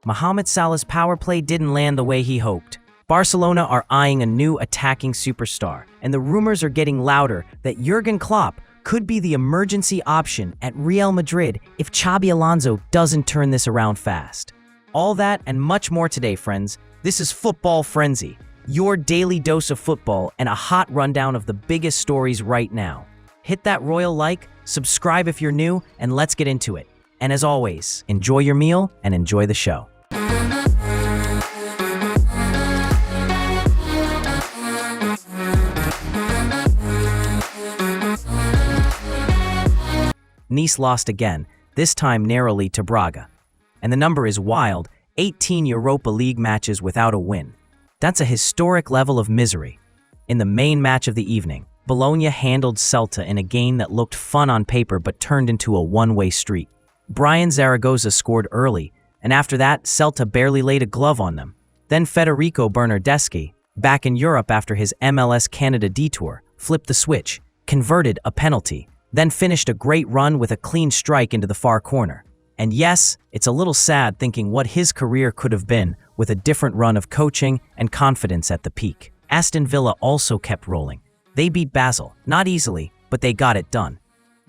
Mohamed Salah's power play didn't land the way he hoped. Barcelona are eyeing a new attacking superstar, and the rumors are getting louder that Jurgen Klopp could be the emergency option at Real Madrid if Xabi Alonso doesn't turn this around fast. All that and much more today, friends. This is Football Frenzy, your daily dose of football and a hot rundown of the biggest stories right now. Hit that royal like, subscribe if you're new, and let's get into it. And as always, enjoy your meal and enjoy the show. Nice lost again, this time narrowly to Braga. And the number is wild, 18 Europa League matches without a win. That's a historic level of misery. In the main match of the evening, Bologna handled Celta in a game that looked fun on paper but turned into a one-way street. Brian Zaragoza scored early, and after that, Celta barely laid a glove on them. Then Federico Bernardeschi, back in Europe after his MLS Canada detour, flipped the switch, converted a penalty, then finished a great run with a clean strike into the far corner. And yes, it's a little sad thinking what his career could have been with a different run of coaching and confidence at the peak. Aston Villa also kept rolling. They beat Basel, not easily, but they got it done.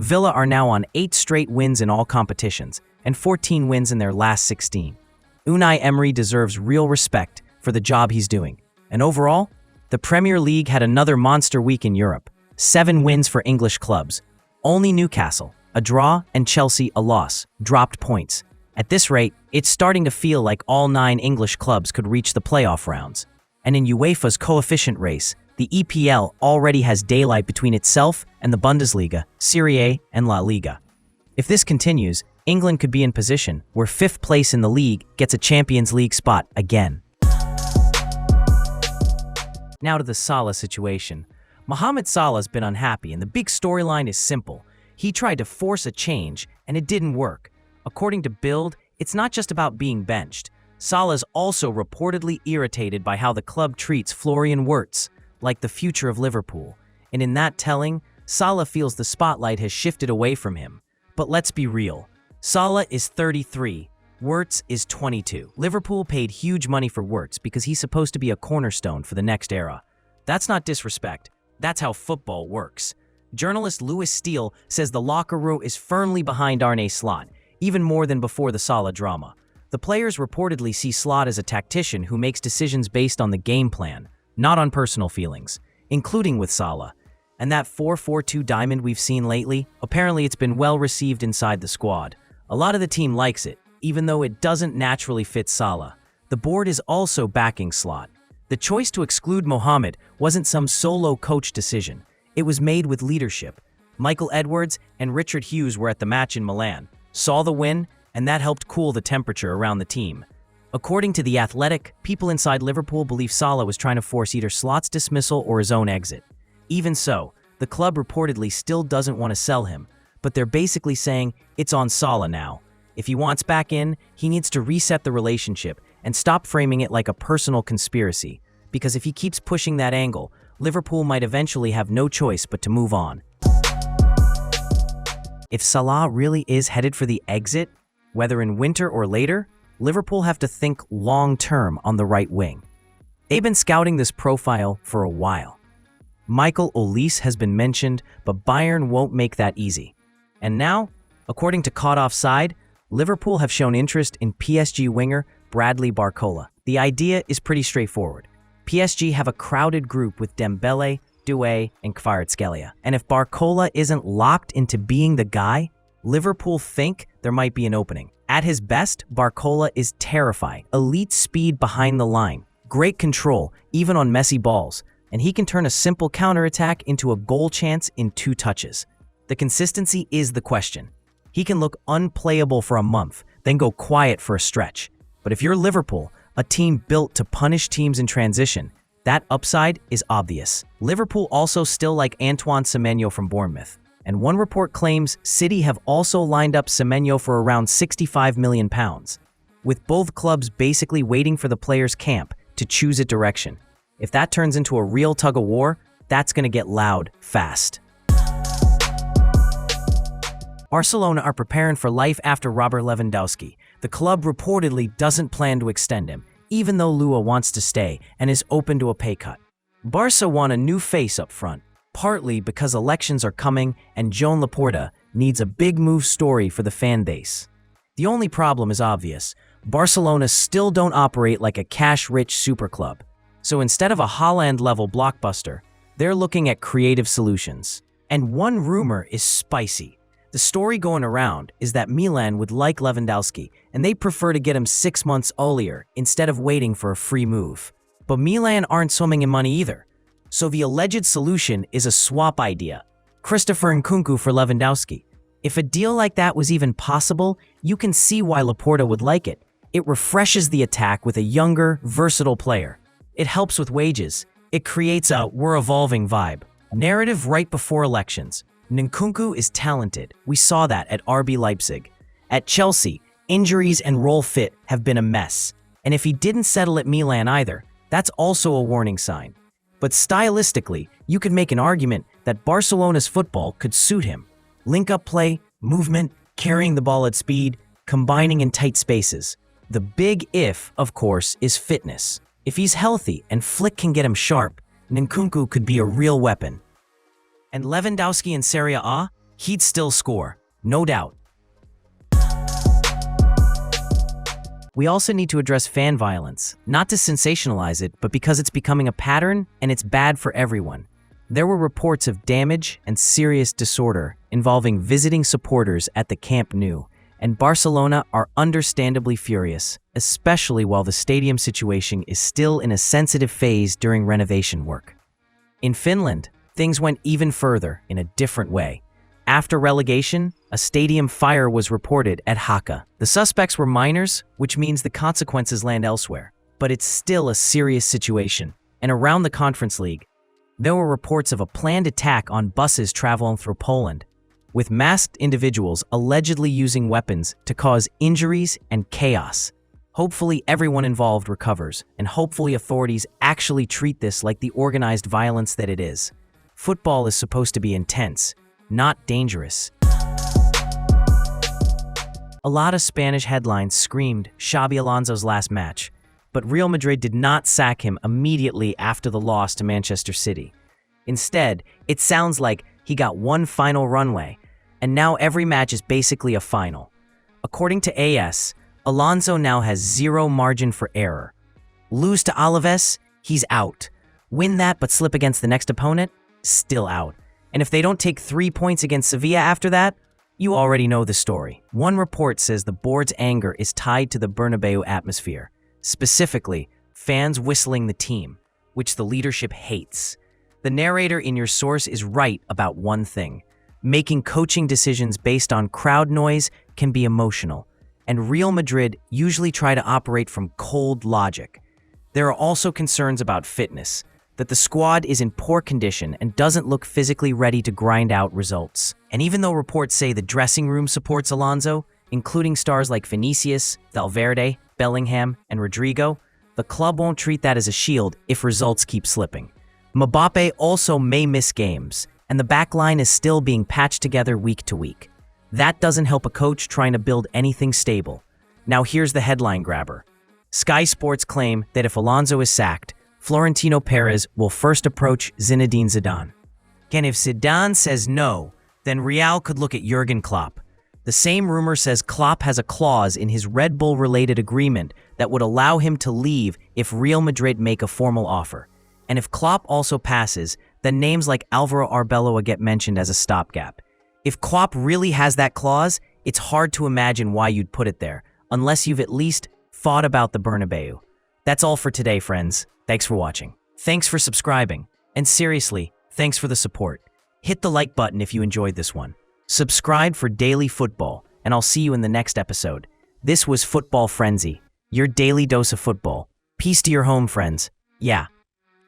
Villa are now on 8 straight wins in all competitions and 14 wins in their last 16. Unai Emery deserves real respect for the job he's doing. And overall, the Premier League had another monster week in Europe. 7 wins for English clubs. Only Newcastle, a draw, and Chelsea, a loss, dropped points. At this rate, it's starting to feel like all 9 English clubs could reach the playoff rounds. And in UEFA's coefficient race, the EPL already has daylight between itself and the Bundesliga, Serie A, and La Liga. If this continues, England could be in position where 5th place in the league gets a Champions League spot again. Now to the Salah situation. Mohamed Salah's been unhappy, and the big storyline is simple. He tried to force a change, and it didn't work. According to Bild, it's not just about being benched. Salah's also reportedly irritated by how the club treats Florian Wirtz, like the future of Liverpool. And in that telling, Salah feels the spotlight has shifted away from him. But let's be real. Salah is 33. Wirtz is 22. Liverpool paid huge money for Wirtz because he's supposed to be a cornerstone for the next era. That's not disrespect. That's how football works. Journalist Lewis Steele says the locker room is firmly behind Arne Slot, even more than before the Salah drama. The players reportedly see Slot as a tactician who makes decisions based on the game plan, not on personal feelings, including with Salah. And that 4-4-2 diamond we've seen lately, apparently it's been well received inside the squad. A lot of the team likes it, even though it doesn't naturally fit Salah. The board is also backing Slot. The choice to exclude Mohamed wasn't some solo coach decision. It was made with leadership. Michael Edwards and Richard Hughes were at the match in Milan, saw the win, and that helped cool the temperature around the team. According to The Athletic, people inside Liverpool believe Salah was trying to force either Slot's dismissal or his own exit. Even so, the club reportedly still doesn't want to sell him, but they're basically saying it's on Salah now. If he wants back in, he needs to reset the relationship and stop framing it like a personal conspiracy, because if he keeps pushing that angle, Liverpool might eventually have no choice but to move on. If Salah really is headed for the exit, whether in winter or later, Liverpool have to think long-term on the right wing. They've been scouting this profile for a while. Michael Olise has been mentioned, but Bayern won't make that easy. And now, according to Caught Offside, Liverpool have shown interest in PSG winger Bradley Barcola. The idea is pretty straightforward. PSG have a crowded group with Dembele, Doué, and Kvaratskhelia. And if Barcola isn't locked into being the guy, Liverpool think there might be an opening. At his best, Barcola is terrifying. Elite speed behind the line, great control, even on messy balls, and he can turn a simple counterattack into a goal chance in 2 touches. The consistency is the question. He can look unplayable for a month, then go quiet for a stretch. But if you're Liverpool, a team built to punish teams in transition, that upside is obvious. Liverpool also still like Antoine Semenyo from Bournemouth. And one report claims City have also lined up Semenyo for around £65 million, with both clubs basically waiting for the player's camp to choose a direction. If that turns into a real tug-of-war, that's going to get loud fast. Barcelona are preparing for life after Robert Lewandowski. The club reportedly doesn't plan to extend him, even though Lua wants to stay and is open to a pay cut. Barça want a new face up front, partly because elections are coming and Joan Laporta needs a big move story for the fan base. The only problem is obvious. Barcelona still don't operate like a cash-rich super club. So instead of a Haaland-level blockbuster, they're looking at creative solutions. And one rumor is spicy. The story going around is that Milan would like Lewandowski, and they prefer to get him 6 months earlier instead of waiting for a free move. But Milan aren't swimming in money either. So the alleged solution is a swap idea. Christopher Nkunku for Lewandowski. If a deal like that was even possible, you can see why Laporta would like it. It refreshes the attack with a younger, versatile player. It helps with wages. It creates a "we're evolving" vibe. Narrative right before elections. Nkunku is talented. We saw that at RB Leipzig. At Chelsea, injuries and role fit have been a mess. And if he didn't settle at Milan either, that's also a warning sign. But stylistically, you could make an argument that Barcelona's football could suit him. Link-up play, movement, carrying the ball at speed, combining in tight spaces. The big if, of course, is fitness. If he's healthy and Flick can get him sharp, Nkunku could be a real weapon. And Lewandowski in Serie A, he'd still score, no doubt. We also need to address fan violence, not to sensationalize it, but because it's becoming a pattern and it's bad for everyone. There were reports of damage and serious disorder involving visiting supporters at the Camp Nou, and Barcelona are understandably furious, especially while the stadium situation is still in a sensitive phase during renovation work. In Finland, things went even further in a different way. After relegation, a stadium fire was reported at Haka. The suspects were minors, which means the consequences land elsewhere. But it's still a serious situation. And around the Conference League, there were reports of a planned attack on buses traveling through Poland, with masked individuals allegedly using weapons to cause injuries and chaos. Hopefully everyone involved recovers, and hopefully authorities actually treat this like the organized violence that it is. Football is supposed to be intense, not dangerous. A lot of Spanish headlines screamed Xabi Alonso's last match, but Real Madrid did not sack him immediately after the loss to Manchester City. Instead, it sounds like he got one final runway, and now every match is basically a final. According to AS, Alonso now has zero margin for error. Lose to Alaves, he's out. Win that but slip against the next opponent, still out. And if they don't take 3 points against Sevilla after that, you already know the story. One report says the board's anger is tied to the Bernabéu atmosphere, specifically fans whistling the team, which the leadership hates. The narrator in your source is right about one thing. Making coaching decisions based on crowd noise can be emotional, and Real Madrid usually try to operate from cold logic. There are also concerns about fitness, that the squad is in poor condition and doesn't look physically ready to grind out results. And even though reports say the dressing room supports Alonso, including stars like Vinicius, Valverde, Bellingham, and Rodrigo, the club won't treat that as a shield if results keep slipping. Mbappe also may miss games, and the backline is still being patched together week to week. That doesn't help a coach trying to build anything stable. Now here's the headline grabber. Sky Sports claim that if Alonso is sacked, Florentino Perez will first approach Zinedine Zidane. And if Zidane says no, then Real could look at Jurgen Klopp. The same rumor says Klopp has a clause in his Red Bull-related agreement that would allow him to leave if Real Madrid make a formal offer. And if Klopp also passes, then names like Alvaro Arbeloa get mentioned as a stopgap. If Klopp really has that clause, it's hard to imagine why you'd put it there, unless you've at least thought about the Bernabéu. That's all for today, friends. Thanks for watching. Thanks for subscribing. And seriously, thanks for the support. Hit the like button if you enjoyed this one. Subscribe for daily football, and I'll see you in the next episode. This was Football Frenzy, your daily dose of football. Peace to your home, friends. Yeah.